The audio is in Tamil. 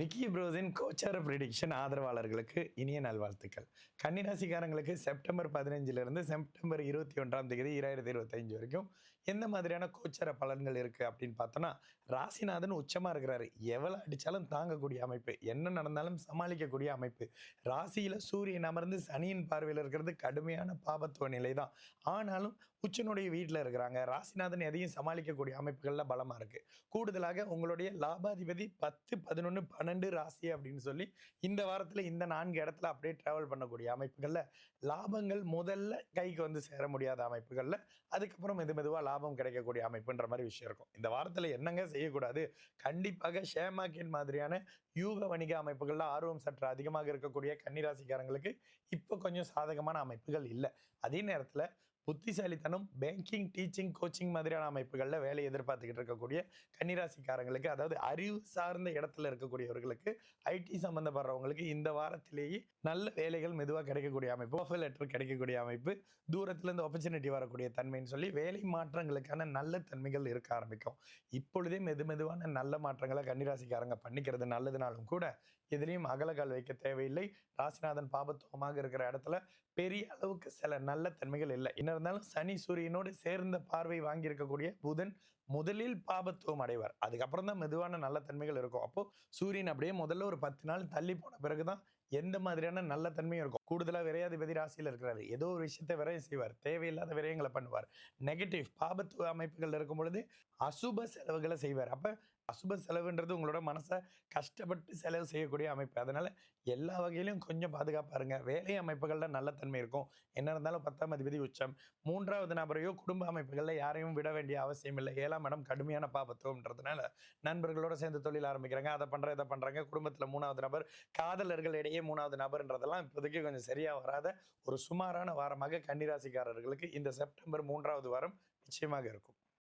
விக்கி ப்ரோஸின் கோச்சார ப்ரிடிக்ஷன் ஆதரவாளர்களுக்கு இனிய நல்வாழ்த்துக்கள். கன்னிராசிக்காரங்களுக்கு செப்டம்பர் 15லிருந்து செப்டம்பர் 21ஆம் தேதி 2025 வரைக்கும் எந்த மாதிரியான கோச்சார பலன்கள் இருக்கு அப்படின்னு பார்த்தோன்னா, ராசிநாதன் உச்சமா இருக்கிறாரு. எவ்வளோ அடிச்சாலும் தாங்கக்கூடிய அமைப்பு, என்ன நடந்தாலும் சமாளிக்கக்கூடிய அமைப்பு. ராசியில சூரியன் அமர்ந்து சனியின் பார்வையில் இருக்கிறது கடுமையான பாபத்துவ நிலை தான். ஆனாலும் உச்சனுடைய வீட்டில் இருக்கிறாங்க. ராசிநாதன் எதையும் சமாளிக்கக்கூடிய அமைப்புகள்ல பலமா இருக்கு. கூடுதலாக உங்களுடைய லாபாதிபதி 10, 11, 12 ராசி அப்படின்னு சொல்லி இந்த வாரத்துல இந்த 4 இடத்துல அப்படியே டிராவல் பண்ணக்கூடிய அமைப்புகள்ல லாபங்கள் முதல்ல கைக்கு வந்து சேர முடியாத அமைப்புகள்ல அதுக்கப்புறம் மெதுவா லாபம் கிடைக்கக்கூடிய அமைப்புன்ற மாதிரி விஷயம் இருக்கும். இந்த வாரத்துல என்னங்க செய்யக்கூடாது? கண்டிப்பாக ஷேர் மார்க்கெட் மாதிரியான யூக வணிக அமைப்புகள்ல ஆர்வம் சற்று அதிகமாக இருக்கக்கூடிய கன்னிராசிக்காரங்களுக்கு இப்போ கொஞ்சம் சாதகமான அமைப்புகள் இல்லை. அதே நேரத்துல புத்திசாலித்தனம், பேங்கிங், டீச்சிங், கோச்சிங் மாதிரியான அமைப்புகள்ல வேலை எதிர்பார்த்துக்கிட்டு இருக்கக்கூடிய கன்னிராசிக்காரங்களுக்கு, அதாவது அறிவு சார்ந்த இடத்துல இருக்கக்கூடியவர்களுக்கு, ஐடி சம்பந்தப்படுறவங்களுக்கு இந்த வாரத்திலேயே நல்ல வேலைகள் மெதுவாக கிடைக்கக்கூடிய அமைப்பு, ஆஃபர் லெட்டர் கிடைக்கக்கூடிய அமைப்பு, தூரத்துல இருந்து ஆப்பர்ச்சுனிட்டி வரக்கூடிய தன்மைன்னு சொல்லி வேலை மாற்றங்களுக்கான நல்ல தன்மைகள் இருக்க ஆரம்பிக்கும். இப்பொழுதே மெதுவான நல்ல மாற்றங்களை கன்னிராசிக்காரங்க பண்ணிக்கிறது நல்லதுனாலும் கூட எதிலையும் அகலகால் வைக்க தேவையில்லை. ராசிநாதன் பாபத்துவமாக இருக்கிற இடத்துல பெரிய அளவுக்கு சில நல்ல தன்மைகள் இல்லை. என்ன இருந்தாலும் சனி சூரியனோடு சேர்ந்த பார்வை வாங்கி இருக்கக்கூடிய புதன் முதலில் பாபத்துவம் அடைவார். அதுக்கப்புறம் தான் மெதுவான நல்ல தன்மைகள் இருக்கும். அப்போ சூரியன் அப்படியே முதல்ல ஒரு 10 நாள் தள்ளி போன பிறகுதான் எந்த மாதிரியான நல்ல தன்மையும் இருக்கும். கூடுதலா விரையாதிபதி ராசியில இருக்கிறாரு. ஏதோ ஒரு விஷயத்தை விரயம் செய்வார், தேவையில்லாத விரயங்களை பண்ணுவார். நெகட்டிவ் பாபத்துவ அமைப்புகள் இருக்கும் பொழுது அசுப செலவுகளை செய்வார். அப்ப அசுப செலவுன்றது உங்களோட மனசை கஷ்டப்பட்டு செலவு செய்யக்கூடிய அமைப்பு. அதனால எல்லா வகையிலும் கொஞ்சம் பாதுகாப்பா இருங்க. வேலை அமைப்புகள்ல நல்ல தன்மை இருக்கும். என்ன இருந்தாலும் 10ஆம் அதிபதி உச்சம். 3வது நபரையோ குடும்ப அமைப்புகள்ல யாரையும் விட வேண்டிய அவசியம் இல்லை. 7ஆம் இடம் கடுமையான பாபத்துவம்ன்றதுனால நண்பர்களோட சேர்ந்து தொழில் ஆரம்பிக்கிறாங்க, அதை பண்ற இதை பண்றாங்க. குடும்பத்துல 3வது நபர், காதலர்கள் இடையே 3வது நபர்ன்றதெல்லாம் இப்போதைக்கு கொஞ்சம் சரியா வராத ஒரு சுமாரான வாரமாக கன்னிராசிக்காரர்களுக்கு இந்த செப்டம்பர் 3வது வாரம் நிச்சயமாக இருக்கும்.